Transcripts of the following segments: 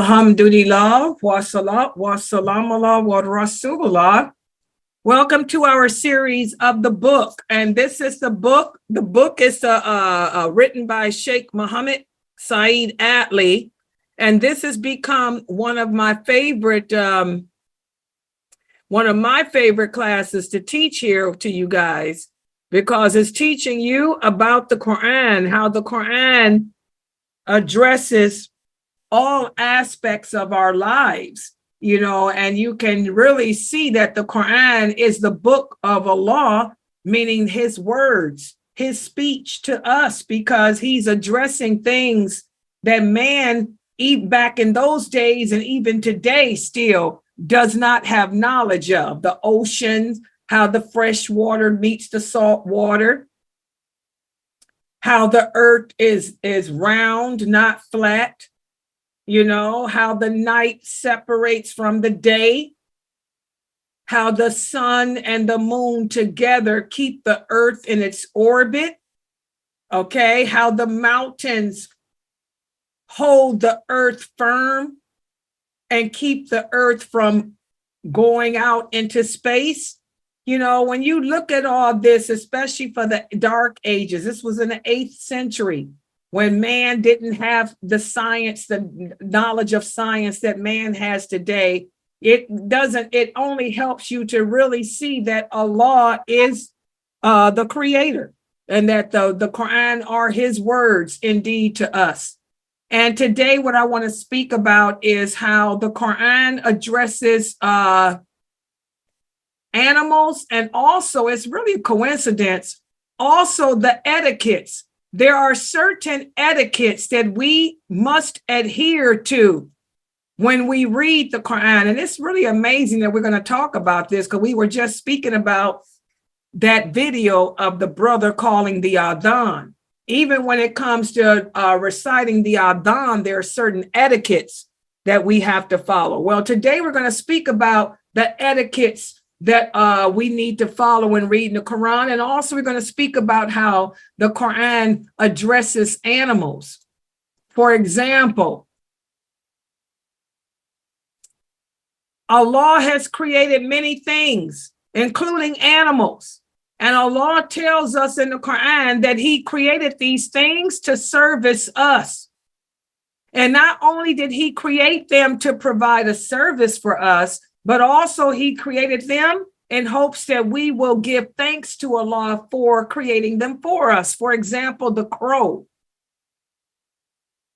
Alhamdulillah, wa salat, wa salam ala wa rasulullah. Welcome to our series of the book. And this is the book. The book is written by Sheikh Muhammad Saeed Atli. And this has become one of my favorite classes to teach here to you guys, because it's teaching you about the Quran, how the Quran addresses all aspects of our lives, you know, and you can really see that the Quran is the book of Allah, meaning his words, his speech to us, because he's addressing things that man, even back in those days and even today still does not have knowledge of. The oceans, how the fresh water meets the salt water, how the earth is round, not flat. You know, how the night separates from the day, how the sun and the moon together keep the earth in its orbit. Okay, how the mountains hold the earth firm and keep the earth from going out into space. You know, when you look at all this, especially for the dark ages, this was in the 8th century, when man didn't have the science, the knowledge of science that man has today. It only helps you to really see that Allah is the creator, and that the Quran are his words indeed to us. And today what I want to speak about is how the Quran addresses animals, and also, it's really a coincidence, also the etiquettes. There are certain etiquettes that we must adhere to when we read the Quran. And it's really amazing that we're going to talk about this, because we were just speaking about that video of the brother calling the adhan. Even when it comes to reciting the adhan, there are certain etiquettes that we have to follow. Well, today we're going to speak about the etiquettes that we need to follow in reading the Quran. And also we're going to speak about how the Quran addresses animals. For example, Allah has created many things, including animals. And Allah tells us in the Quran that he created these things to service us. And not only did he create them to provide a service for us, but also he created them in hopes that we will give thanks to Allah for creating them for us. For example, the crow.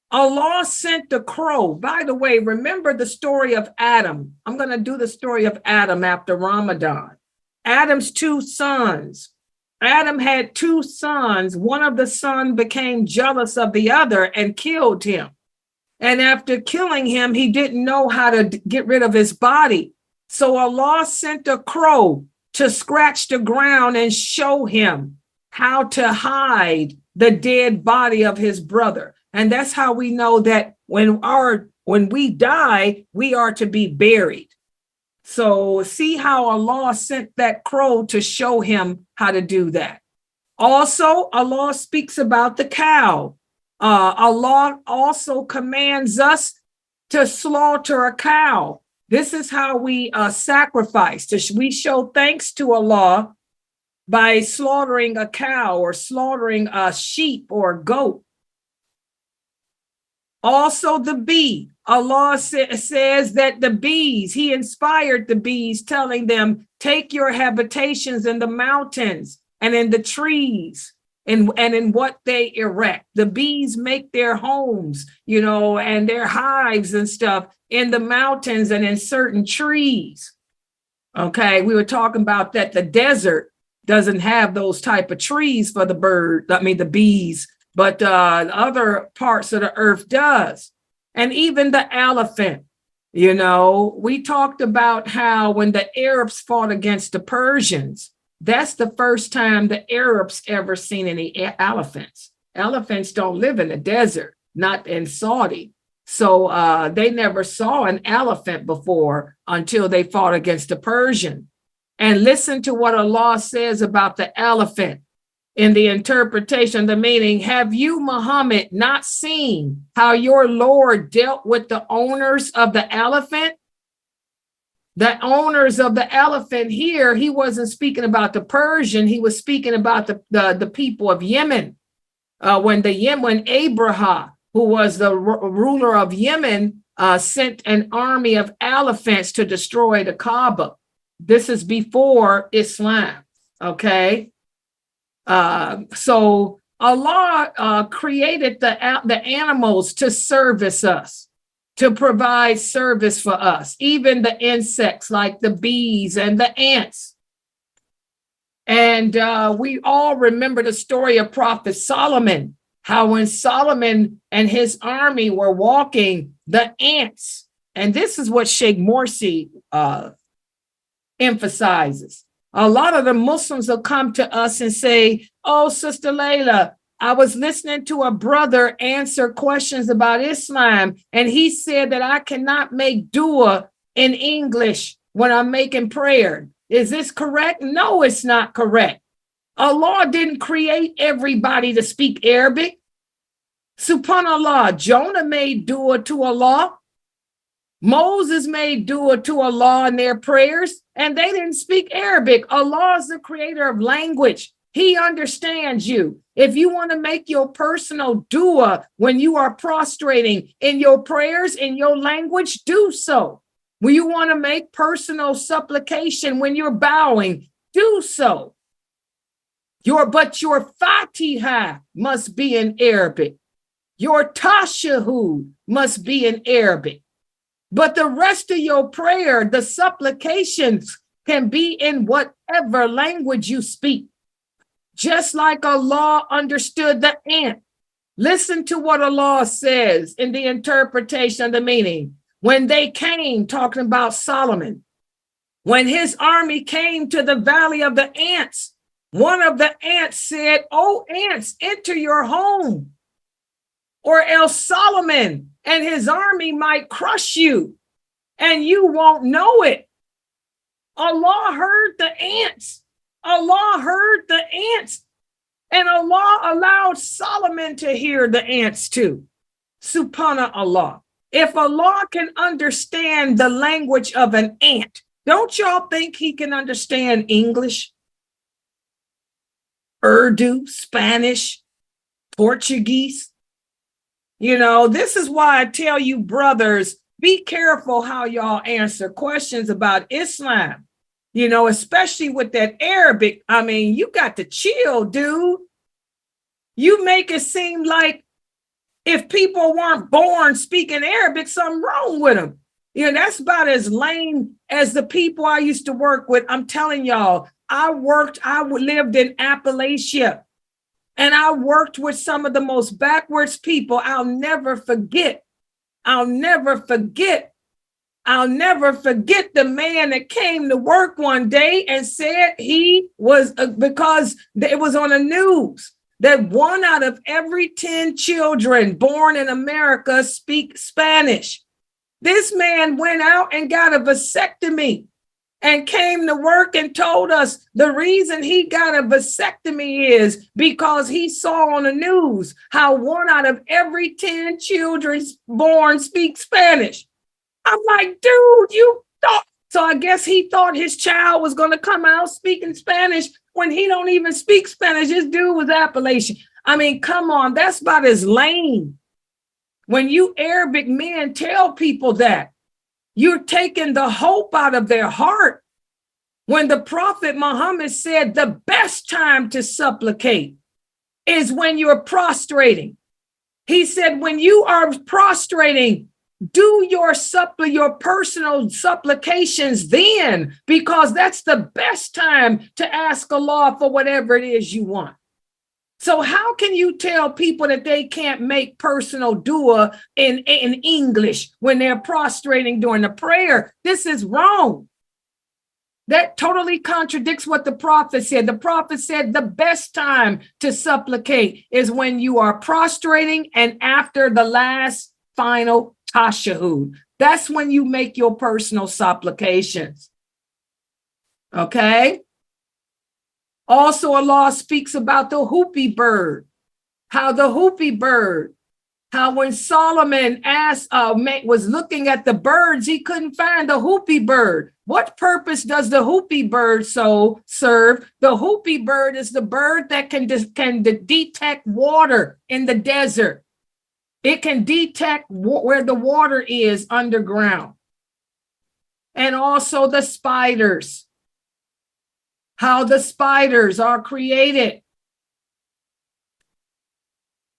Allah sent the crow. By the way, remember the story of Adam. I'm going to do the story of Adam after Ramadan. Adam's 2 sons. Adam had 2 sons. One of the sons became jealous of the other and killed him. And after killing him, he didn't know how to get rid of his body. So Allah sent a crow to scratch the ground and show him how to hide the dead body of his brother. And that's how we know that when we die, we are to be buried. So see how Allah sent that crow to show him how to do that. Also, Allah speaks about the cow. Allah also commands us to slaughter a cow. This is how we sacrifice. We show thanks to Allah by slaughtering a cow or slaughtering a sheep or a goat. Also the bee. Allah says that the bees, he inspired the bees, telling them, take your habitations in the mountains and in the trees and in what they erect. The bees make their homes, you know, and their hives and stuff in the mountains and in certain trees. Okay, we were talking about that the desert doesn't have those type of trees for the bees, but other parts of the earth does. And even the elephant, you know, we talked about how when the Arabs fought against the Persians, that's the first time the Arabs ever seen any elephants. Elephants don't live in the desert, not in Saudi. So they never saw an elephant before until they fought against the Persian. And listen to what Allah says about the elephant. in the interpretation, the meaning, have you, Muhammad, not seen how your Lord dealt with the owners of the elephant? The owners of the elephant here, he wasn't speaking about the Persian, he was speaking about the people of Yemen. When Abraham, who was the ruler of Yemen, sent an army of elephants to destroy the Kaaba. This is before Islam, okay? So Allah created the animals to service us, to provide service for us, even the insects like the bees and the ants. And we all remember the story of Prophet Solomon, how when Solomon and his army were walking, the ants, and this is what Sheikh Morsi emphasizes. A lot of the Muslims will come to us and say, oh, Sister Layla, I was listening to a brother answer questions about Islam, and he said that I cannot make dua in English when I'm making prayer. Is this correct? No, it's not correct. Allah didn't create everybody to speak Arabic. Subhanallah, Jonah made dua to Allah. Moses made dua to Allah in their prayers, and they didn't speak Arabic. Allah is the creator of language. He understands you. If you want to make your personal dua when you are prostrating in your prayers, in your language, do so. When you want to make personal supplication when you're bowing, do so. But your Fatiha must be in Arabic. Your Tashahud must be in Arabic. But the rest of your prayer, the supplications, can be in whatever language you speak. Just like Allah understood the ant. Listen to what Allah says in the interpretation of the meaning. When they came, talking about Solomon, when his army came to the valley of the ants, one of the ants said, "Oh, ants, enter your home, or else Solomon and his army might crush you, and you won't know it." Allah heard the ants. Allah heard the ants. And Allah allowed Solomon to hear the ants too. Subhanallah. If Allah can understand the language of an ant, don't y'all think he can understand English, Urdu, Spanish, Portuguese? You know, this is why I tell you, brothers, be careful how y'all answer questions about Islam. You know, especially with that Arabic. I mean, you got to chill, dude. You make it seem like if people weren't born speaking Arabic, something wrong with them. You know, that's about as lame as the people I used to work with. I'm telling y'all, I lived in Appalachia, and I worked with some of the most backwards people. I'll never forget the man that came to work one day and said he was, because it was on the news, that 1 out of every 10 children born in America speak Spanish. This man went out and got a vasectomy and came to work and told us the reason he got a vasectomy is because he saw on the news how 1 out of every 10 children born speak Spanish. I'm like, dude, you thought. So I guess he thought his child was going to come out speaking Spanish when he don't even speak Spanish. This dude was Appalachian. I mean, come on, that's about as lame. When you Arabic men tell people that, you're taking the hope out of their heart. When the Prophet Muhammad said the best time to supplicate is when you're prostrating. He said, when you are prostrating, do your personal supplications then, because that's the best time to ask Allah for whatever it is you want. So how can you tell people that they can't make personal dua in English when they're prostrating during the prayer? This is wrong. That totally contradicts what the Prophet said. The Prophet said the best time to supplicate is when you are prostrating and after the last final tashahud. That's when you make your personal supplications. Okay? Also, Allah speaks about the whoopie bird, how when Solomon was looking at the birds, he couldn't find the whoopie bird. What purpose does the whoopie bird serve? The whoopie bird is the bird that can detect water in the desert. It can detect where the water is underground. And also the spiders, how the spiders are created.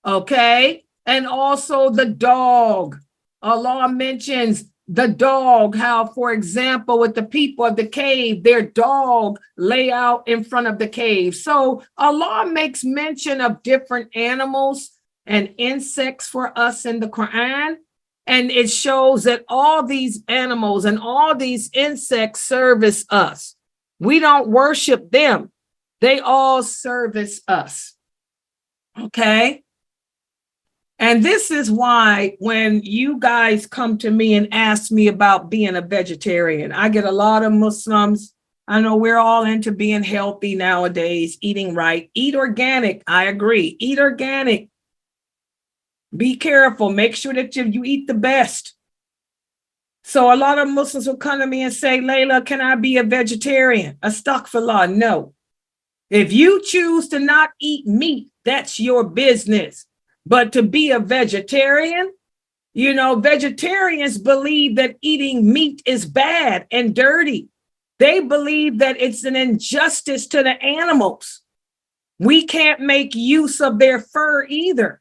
Okay? And also the dog. Allah mentions the dog, how, for example, with the people of the cave, their dog lay out in front of the cave. So Allah makes mention of different animals and insects for us in the Quran. And it shows that all these animals and all these insects service us. We don't worship them. They all service us. Okay? And this is why when you guys come to me and ask me about being a vegetarian, I get a lot of Muslims. I know we're all into being healthy nowadays, eating right. Eat organic. I agree. Eat organic. Be careful. Make sure that you eat the best. So a lot of Muslims will come to me and say, Layla, can I be a vegetarian? Astaghfirullah. No. If you choose to not eat meat, that's your business. But to be a vegetarian, vegetarians believe that eating meat is bad and dirty. They believe that it's an injustice to the animals. We can't make use of their fur either.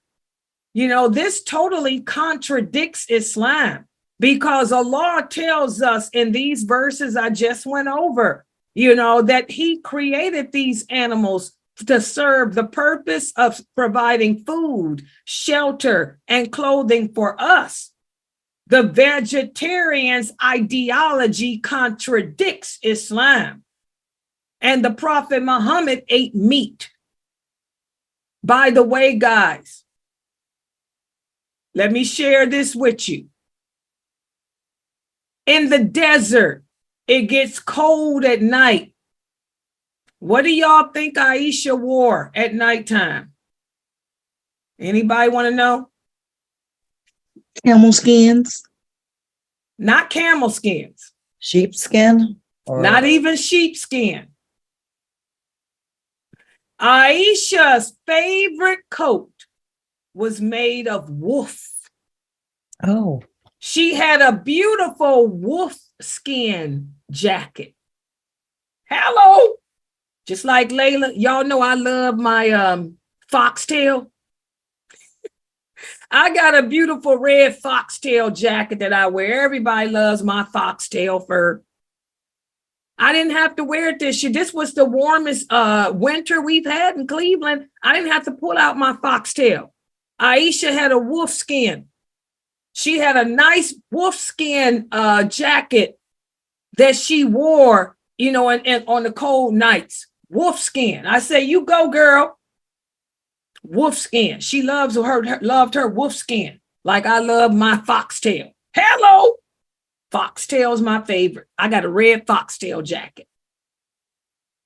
This totally contradicts Islam, because Allah tells us in these verses I just went over, that he created these animals to serve the purpose of providing food, shelter, and clothing for us. The vegetarian's ideology contradicts Islam. And the Prophet Muhammad ate meat. By the way, guys, let me share this with you. In the desert, it gets cold at night. What do y'all think Aisha wore at nighttime? Anybody want to know? Camel skins. Not camel skins. Sheepskin. Not even sheepskin. Aisha's favorite coat was made of wolf. Oh. She had a beautiful wolf skin jacket. Hello. Just like Layla, y'all know I love my foxtail. I got a beautiful red foxtail jacket that I wear. Everybody loves my foxtail fur. I didn't have to wear it this year. This was the warmest winter we've had in Cleveland. I didn't have to pull out my foxtail. Aisha had a wolf skin. She had a nice wolf skin jacket that she wore, and on the cold nights. Wolf skin. I say, you go, girl. Wolf skin. She loved her wolf skin like I love my foxtail. Hello. Foxtail's my favorite. I got a red foxtail jacket.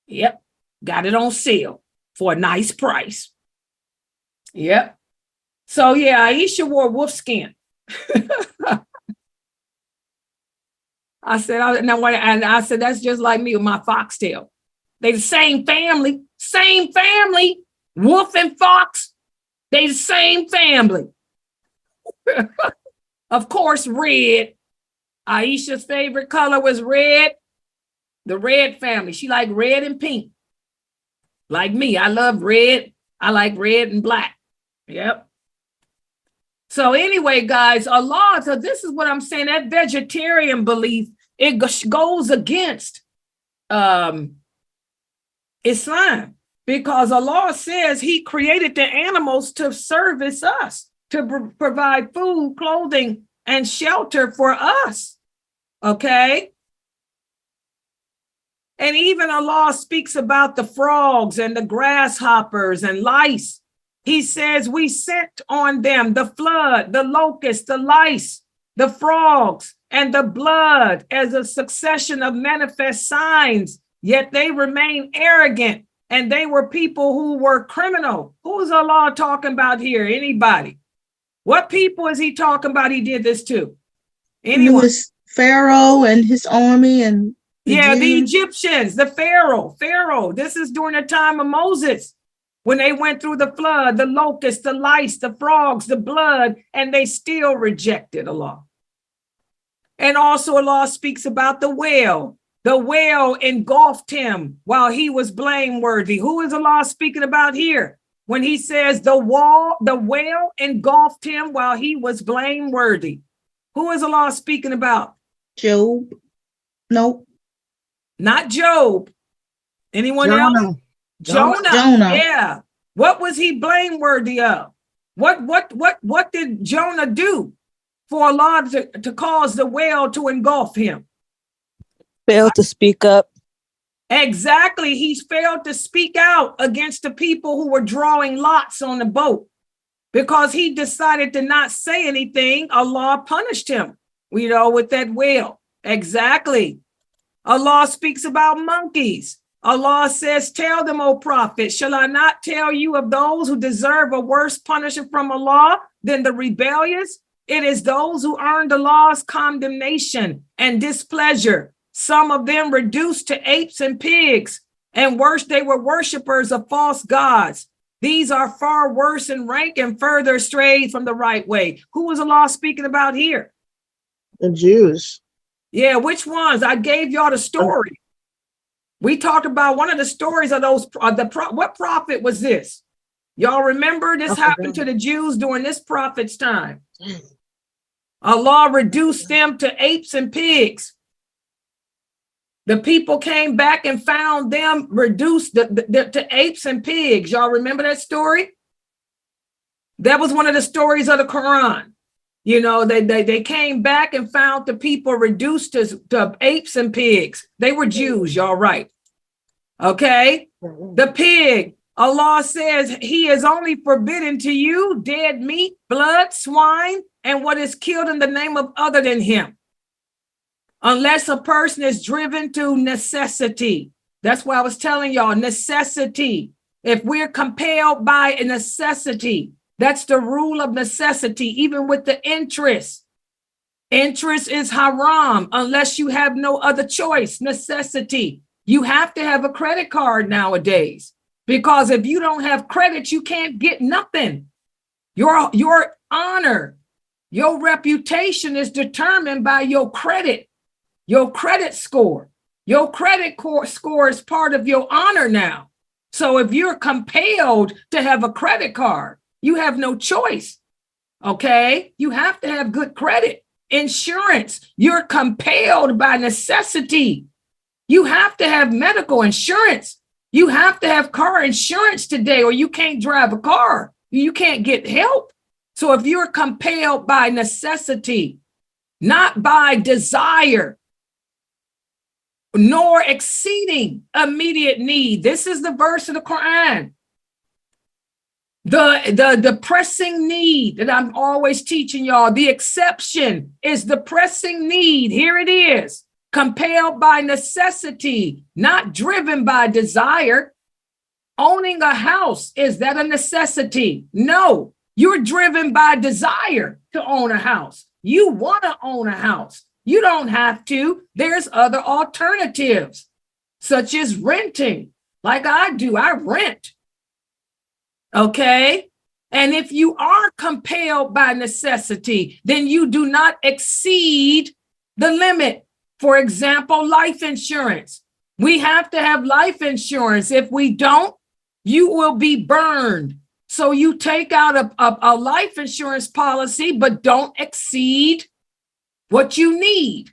Yep. Got it on sale for a nice price. Yep. So yeah, Aisha wore wolf skin. I said, that's just like me with my foxtail. They the same family. Wolf and fox, they the same family. Of course, red. Aisha's favorite color was red. The red family. She liked red and pink. Like me, I love red. I like red and black. Yep. So anyway, guys, Allah, so this is what I'm saying, that vegetarian belief, it goes against Islam, because Allah says he created the animals to service us, to provide food, clothing, and shelter for us. Okay? And even Allah speaks about the frogs and the grasshoppers and lice. He says we sent on them the flood, the locusts, the lice, the frogs, and the blood as a succession of manifest signs, yet they remain arrogant and they were people who were criminal. Who's Allah talking about here? Anybody? What people is he talking about he did this to? Anyone? It was Pharaoh and his army and The Jews. Egyptians, the Pharaoh. This is during the time of Moses, when they went through the flood, the locusts, the lice, the frogs, the blood, and they still rejected Allah. And also Allah speaks about the whale. The whale engulfed him while he was blameworthy. Who is Allah speaking about here? When he says the whale engulfed him while he was blameworthy. Who is Allah speaking about? Job. Nope. Not Job. Anyone else? Jonah. Yeah. What was he blameworthy of? What did Jonah do for Allah to cause the whale to engulf him? Failed to speak up. Exactly. He's failed to speak out against the people who were drawing lots on the boat. Because he decided to not say anything, Allah punished him, with that whale. Exactly. Allah speaks about monkeys. Allah says, tell them, O prophet, shall I not tell you of those who deserve a worse punishment from Allah than the rebellious? It is those who earned Allah's condemnation and displeasure. Some of them reduced to apes and pigs, and worse, they were worshipers of false gods. These are far worse in rank and further strayed from the right way. Who was Allah speaking about here? The Jews. Yeah, which ones? I gave y'all the story. We talked about one of the stories of those. What prophet was this? Y'all remember this happened to the Jews during this prophet's time. Allah reduced them to apes and pigs. The people came back and found them reduced to apes and pigs. Y'all remember that story? That was one of the stories of the Quran. They came back and found the people reduced to apes and pigs. They were Jews, y'all right. Okay? The pig, Allah says he is only forbidden to you dead meat, blood, swine, and what is killed in the name of other than him. Unless a person is driven to necessity. That's why I was telling y'all, necessity. If we're compelled by a necessity, that's the rule of necessity, even with the interest. Interest is haram unless you have no other choice, necessity. You have to have a credit card nowadays, because if you don't have credit, you can't get nothing. Your honor, your reputation is determined by your credit. Your credit score. Your credit score is part of your honor now. So if you're compelled to have a credit card, you have no choice. Okay? You have to have good credit. Insurance, you're compelled by necessity. You have to have medical insurance. You have to have car insurance today, or you can't drive a car. You can't get help. So if you're compelled by necessity, not by desire, nor exceeding immediate need. This is the verse of the Quran. The pressing need that I'm always teaching y'all, the exception is the pressing need. Here it is. Compelled by necessity, not driven by desire. Owning a house, is that a necessity? No, you're driven by desire to own a house. You want to own a house. You don't have to. There's other alternatives, such as renting, like I do. I rent. Okay? And if you are compelled by necessity, then you do not exceed the limit. For example, life insurance. We have to have life insurance. If we don't, you will be burned. So you take out a life insurance policy, but don't exceed what you need.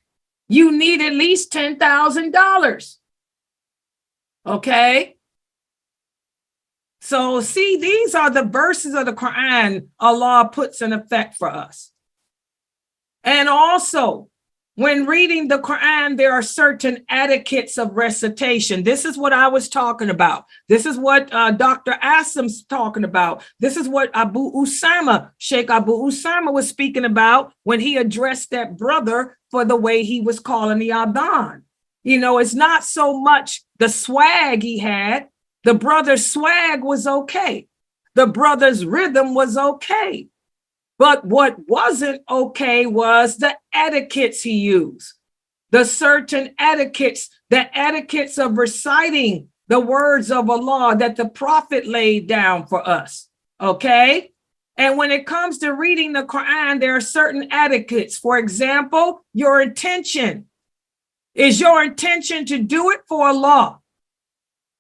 You need at least $10,000. Okay? So see, these are the verses of the Quran Allah puts in effect for us. And also, when reading the Quran, there are certain etiquettes of recitation. This is what I was talking about. This is what Dr. Asim's talking about. This is what Sheikh Abu Usama was speaking about when he addressed that brother for the way he was calling the adhan. It's not so much the swag he had, The brother's swag was okay. The brother's rhythm was okay. But what wasn't okay was the etiquettes he used. The certain etiquettes, the etiquettes of reciting the words of Allah that the Prophet laid down for us. Okay? And when it comes to reading the Quran, there are certain etiquettes. For example, your intention. Is your intention to do it for Allah?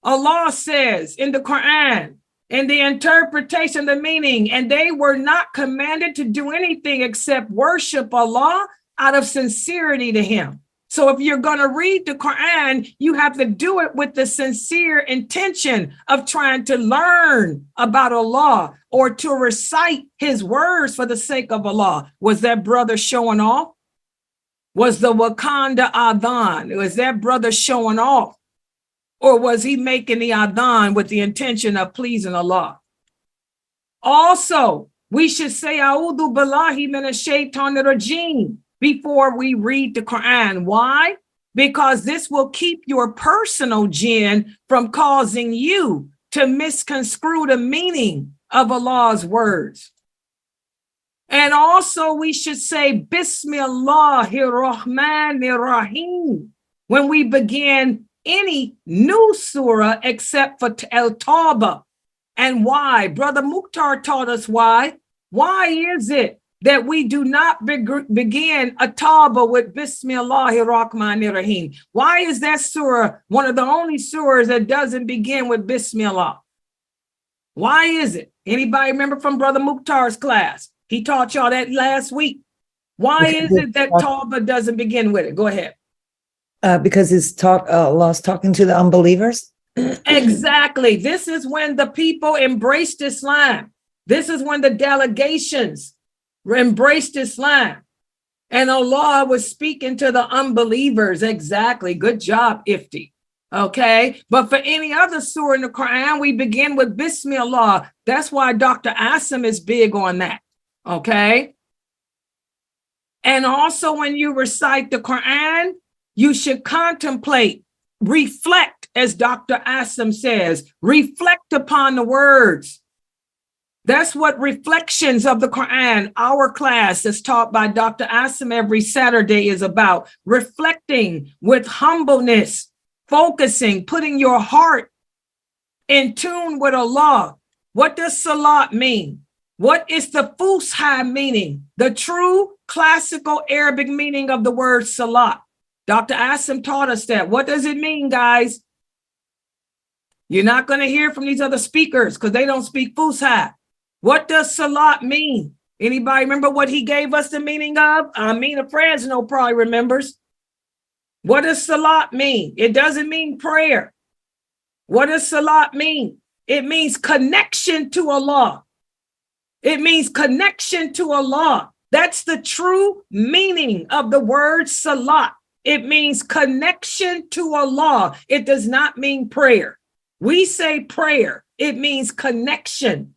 Allah says in the Quran, in the interpretation, the meaning, and they were not commanded to do anything except worship Allah out of sincerity to Him. So if you're going to read the Quran, you have to do it with the sincere intention of trying to learn about Allah or to recite His words for the sake of Allah. Was that brother showing off? Was the Wakanda Adhan? Was that brother showing off? Or was he making the Adhan with the intention of pleasing Allah? Also, we should say, A'udhu billahi minash shaitanir rajim, before we read the Quran. Why? Because this will keep your personal jinn from causing you to misconstrue the meaning of Allah's words. And also we should say, Bismillahir Rahmanir Rahim, when we begin any new surah except for Al-Tawbah. And why? Brother Mukhtar taught us why. Why is it that we do not begin a Tawbah with Bismillahir Rahmanir Rahim? Why is that surah one of the only surahs that doesn't begin with Bismillah? Why is it? Anybody remember from Brother Mukhtar's class? He taught y'all that last week. Why is it that Tawbah doesn't begin with it? Go ahead. Because Allah's talking to the unbelievers. Exactly. This is when the people embraced Islam. This is when the delegations embraced Islam. And Allah was speaking to the unbelievers. Exactly. Good job, Ifti. Okay. But for any other surah in the Quran, we begin with Bismillah. That's why Dr. Asim is big on that. Okay. And also when you recite the Quran, you should contemplate, reflect, as Dr. Asim says, reflect upon the words. That's what reflections of the Quran, our class that's taught by Dr. Asim every Saturday, is about. Reflecting with humbleness, focusing, putting your heart in tune with Allah. What does salat mean? What is the Fusha meaning? The true classical Arabic meaning of the word salat. Dr. Asim taught us that. What does it mean, guys? You're not going to hear from these other speakers because they don't speak Fusha. What does salat mean? Anybody remember what he gave us the meaning of? Amina Fresno probably remembers. What does salat mean? It doesn't mean prayer. What does salat mean? It means connection to Allah. It means connection to Allah. That's the true meaning of the word salat. It means connection to Allah. It does not mean prayer. We say prayer. It means connection.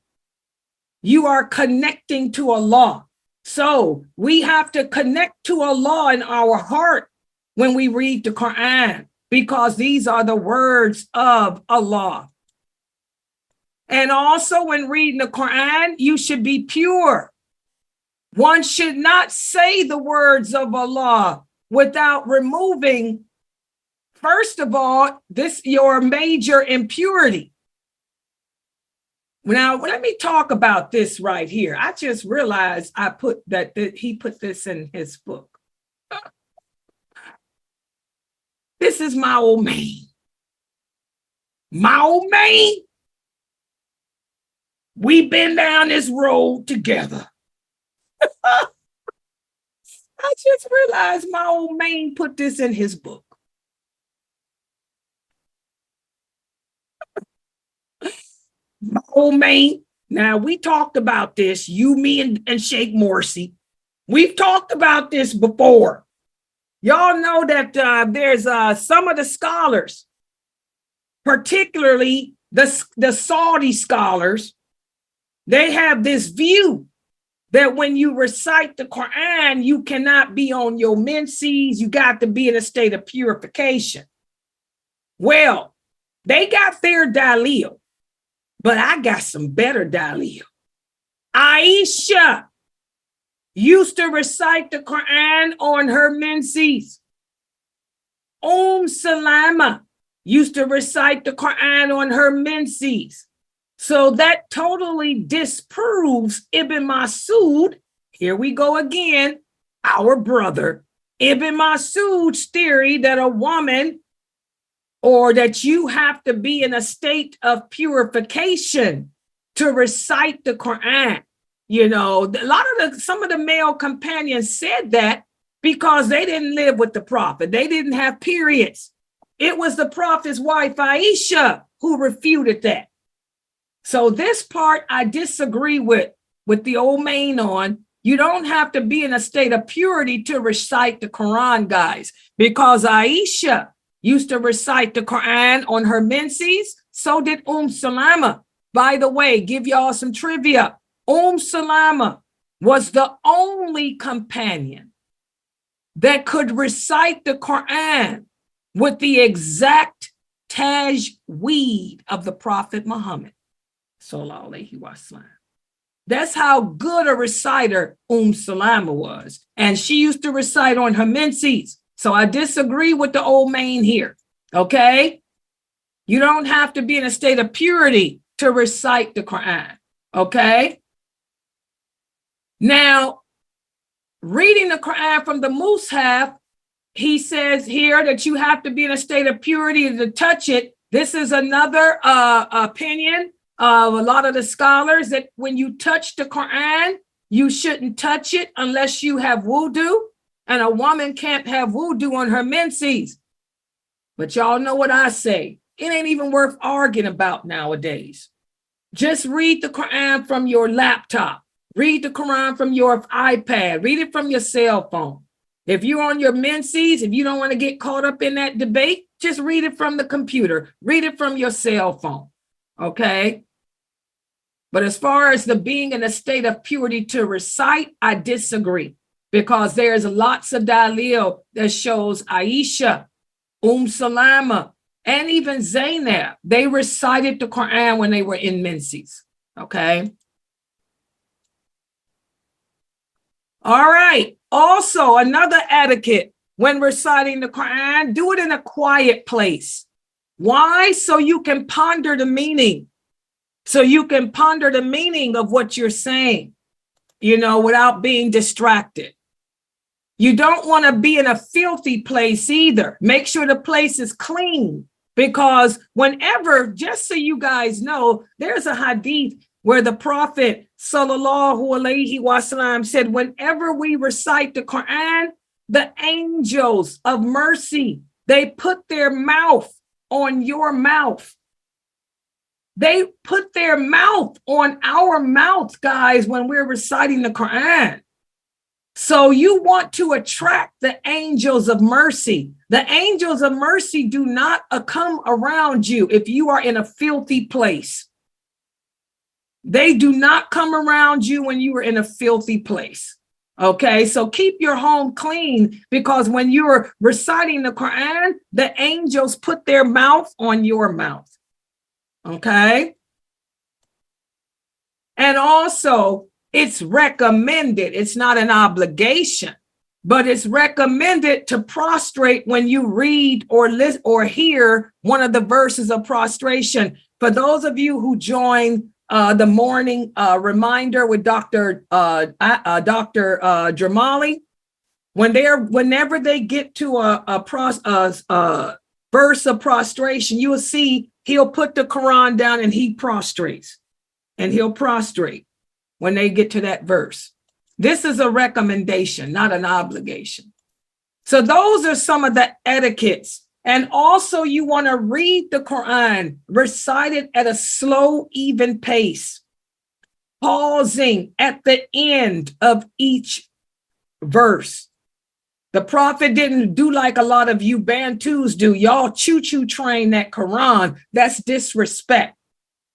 You are connecting to Allah. So we have to connect to Allah in our heart when we read the Quran, because these are the words of Allah. And also when reading the Quran, you should be pure. One should not say the words of Allah without removing, first of all, your major impurity. Now, let me talk about this right here. I just realized he put this in his book. This is my old man. My old man. We've been down this road together. I just realized my old man put this in his book. My old man. Now, we talked about this, you, me, and Sheikh Morsi. We've talked about this before. Y'all know that there's some of the scholars, particularly the Saudi scholars, they have this view that when you recite the Quran, you cannot be on your menses. You got to be in a state of purification. Well, They got their dalil, but I got some better dalil. Aisha used to recite the Quran on her menses. Salama used to recite the Quran on her menses. So that totally disproves Ibn Masud. Here we go again, our brother. Ibn Masud's theory that a woman, or that you have to be in a state of purification to recite the Quran. You know, some of the male companions said that because they didn't live with the prophet. They didn't have periods. It was the prophet's wife, Aisha, who refuted that. So this part I disagree with the old main on. You don't have to be in a state of purity to recite the Quran, guys, because Aisha used to recite the Quran on her menses. So did Salama. By the way, give y'all some trivia. Salama was the only companion that could recite the Quran with the exact tajweed of the Prophet Muhammad. Sallallahu alaihi wasallam. That's how good a reciter Salama was. And she used to recite on her menses. So I disagree with the old main here. Okay? You don't have to be in a state of purity to recite the Quran. Okay? Now, reading the Quran from the Mus'haf, he says here that you have to be in a state of purity to touch it. This is another opinion of a lot of the scholars, that when you touch the Quran, you shouldn't touch it unless you have wudu, and a woman can't have wudu on her menses. But y'all know what I say. It ain't even worth arguing about nowadays. Just read the Quran from your laptop. Read the Quran from your iPad. Read it from your cell phone. If you're on your menses, if you don't want to get caught up in that debate, just read it from the computer. Read it from your cell phone. Okay? But as far as the being in a state of purity to recite, I disagree, because there's lots of dalil that shows Aisha, Salama, and even Zainab, they recited the Quran when they were in menses. Okay? All right. Also, another etiquette when reciting the Quran, do it in a quiet place. Why? So you can ponder the meaning. So you can ponder the meaning of what you're saying, you know, without being distracted. You don't want to be in a filthy place either. Make sure the place is clean, because whenever, just so you guys know, there's a hadith where the Prophet sallallahu alaihi wasallam said, whenever we recite the Quran, the angels of mercy, they put their mouth on your mouth. They put their mouth on our mouth, guys, when we're reciting the Quran. So you want to attract the angels of mercy. The angels of mercy do not come around you if you are in a filthy place. They do not come around you when you are in a filthy place. Okay, so keep your home clean, because when you're reciting the Quran, the angels put their mouth on your mouth. Okay. And also, it's recommended, it's not an obligation, but it's recommended to prostrate when you read or listen or hear one of the verses of prostration. For those of you who join the morning reminder with Dr. Jamali, whenever they get to a verse of prostration, you will see he'll put the Quran down and he prostrates, and he'll prostrate when they get to that verse. This is a recommendation, not an obligation. So those are some of the etiquettes. And also, you want to read the Quran, recite it at a slow, even pace, pausing at the end of each verse. The Prophet didn't do like a lot of you Bantus do. Y'all choo-choo train that Quran. That's disrespect.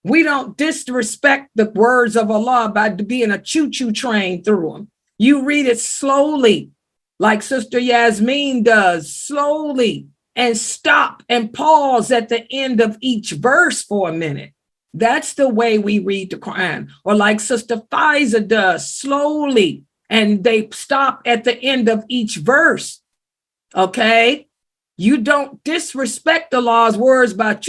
We don't disrespect the words of Allah by being a choo-choo train through them. You read it slowly, like Sister Yasmin does, slowly and stop and pause at the end of each verse for a minute. That's the way we read the Quran. Or like Sister Faiza does, slowly, and they stop at the end of each verse. Okay? You don't disrespect the Lord's words by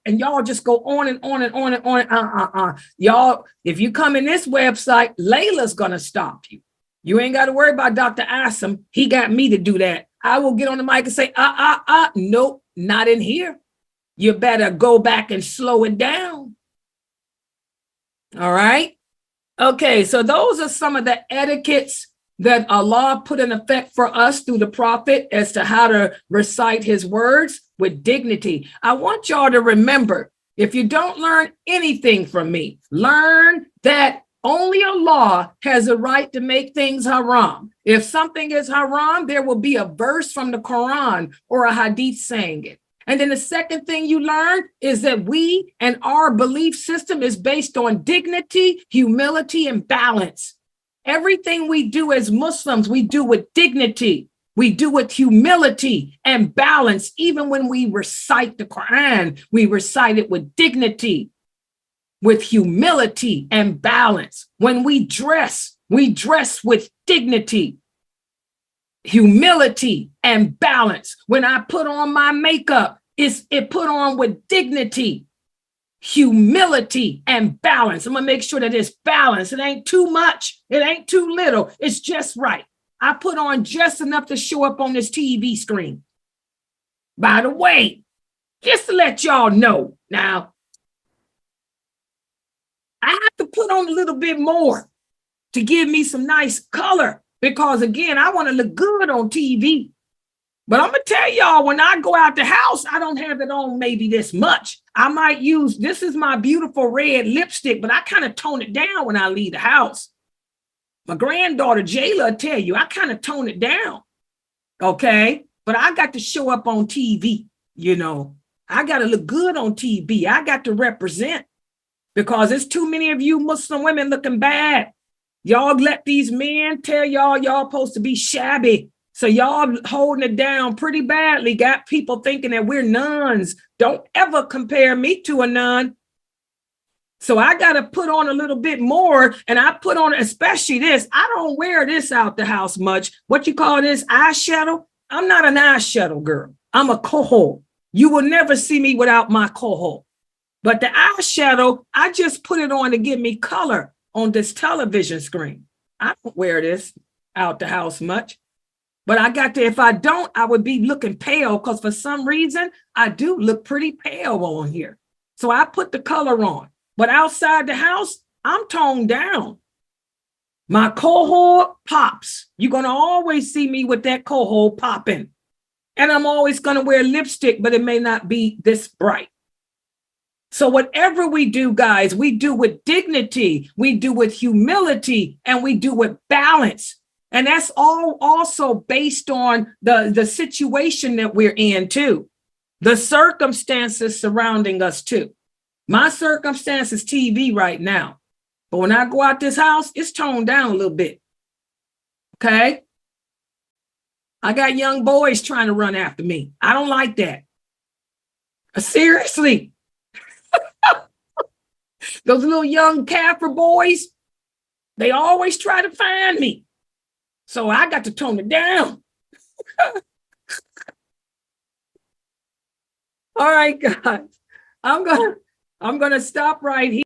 and y'all just go on and on and on and on. Y'all, if you come in this website, Layla's gonna stop you. You ain't got to worry about Dr. Asim. He got me to do that. I will get on the mic and say, nope, not in here. You better go back and slow it down. All right. Okay, so those are some of the etiquettes that Allah put in effect for us through the prophet as to how to recite his words with dignity. I want y'all to remember, if you don't learn anything from me, learn that only Allah has a right to make things haram. If something is haram, there will be a verse from the Quran or a hadith saying it. And then the second thing you learn is that we and our belief system is based on dignity, humility, and balance. Everything we do as Muslims, we do with dignity. We do with humility and balance. Even when we recite the Quran, we recite it with dignity, with humility and balance. When we dress with dignity, humility, and balance. When I put on my makeup, it put on with dignity, humility, and balance. I'm gonna make sure that it's balanced. It ain't too much. It ain't too little. It's just right. I put on just enough to show up on this TV screen. By the way, just to let y'all know, now, I have to put on a little bit more to give me some nice color because, again, I want to look good on TV. But I'm going to tell y'all, when I go out the house, I don't have it on maybe this much. I might use, this is my beautiful red lipstick, but I kind of tone it down when I leave the house. My granddaughter, Jayla, will tell you, I kind of tone it down, okay? But I got to show up on TV, you know. I got to look good on TV. I got to represent because there's too many of you Muslim women looking bad. Y'all let these men tell y'all supposed to be shabby. So y'all holding it down pretty badly. Got people thinking that we're nuns. Don't ever compare me to a nun. So I got to put on a little bit more, and I put on especially this. I don't wear this out the house much. What you call this, eyeshadow? I'm not an eyeshadow girl. I'm a kohol. You will never see me without my kohol. But the eyeshadow, I just put it on to give me color on this television screen. I don't wear this out the house much. But I got to, if I don't, I would be looking pale because for some reason, I do look pretty pale on here. So I put the color on. But outside the house, I'm toned down. My cohort pops. You're going to always see me with that cohort popping. And I'm always going to wear lipstick, but it may not be this bright. So whatever we do, guys, we do with dignity, we do with humility, and we do with balance. And that's all also based on the situation that we're in, too. The circumstances surrounding us, too. My circumstance is TV right now. But when I go out this house, it's toned down a little bit. Okay? I got young boys trying to run after me. I don't like that. Seriously. Those little young Kaffir boys, they always try to find me. So I got to tone it down. All right, guys. I'm gonna stop right here.